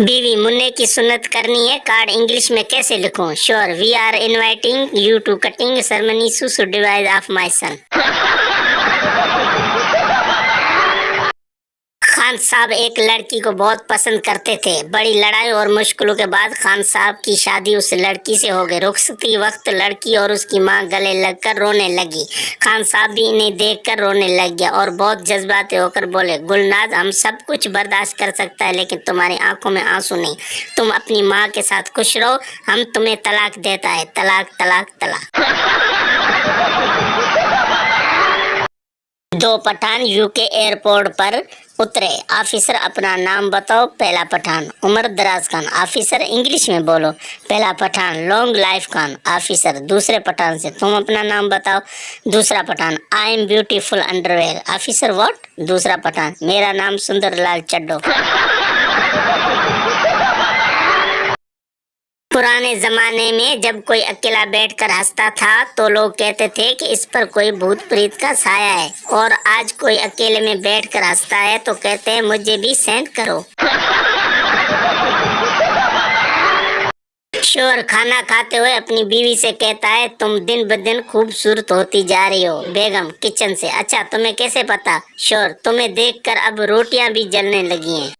बीवी मुन्ने की सुन्नत करनी है, कार्ड इंग्लिश में कैसे लिखूं? Sure, we are inviting you to cutting ceremony सुसु device of my son. Khan साहब एक लड़की को बहुत पसंद करते थे। बड़ी लड़ाई और मुश्किलों के बाद खान साहब की शादी उस लड़की से हो गई। रुखसती वक्त लड़की और उसकी मां गले लगकर रोने लगी। खान साहब भी इन्हें देखकर रोने लग गया और बहुत जज्बाते होकर बोले, गुलनाज, हम सब कुछ बर्दाश्त कर सकता है लेकिन तुम्हारी आंखों में आंसू नहीं। तुम अपनी माँ के साथ खुश रहो, हम तुम्हें तलाक देता है। तलाक तलाक तलाक। दो पठान यूके एयरपोर्ट पर उतरे। ऑफिसर, अपना नाम बताओ। पहला पठान, उमर दराज खान। ऑफिसर, इंग्लिश में बोलो। पहला Pathan, long life Khan. Officer दूसरे पठान से, तुम अपना नाम बताओ। दूसरा Pathan, I am beautiful underwear. Officer, what? दूसरा पठान, मेरा नाम सुंदरलाल चड्डो। पुराने जमाने में जब कोई अकेला बैठकर हंसता था तो लोग कहते थे कि इस पर कोई भूत प्रेत का साया है, और आज कोई अकेले में बैठकर हंसता है तो कहते हैं मुझे भी सेंड करो। शोर खाना खाते हुए अपनी बीवी से कहता है, तुम दिन ब दिन खूबसूरत होती जा रही हो। बेगम किचन से, अच्छा तुम्हें कैसे पता? शोर, तुम्हें देखकर अब रोटियां भी जलने लगी हैं।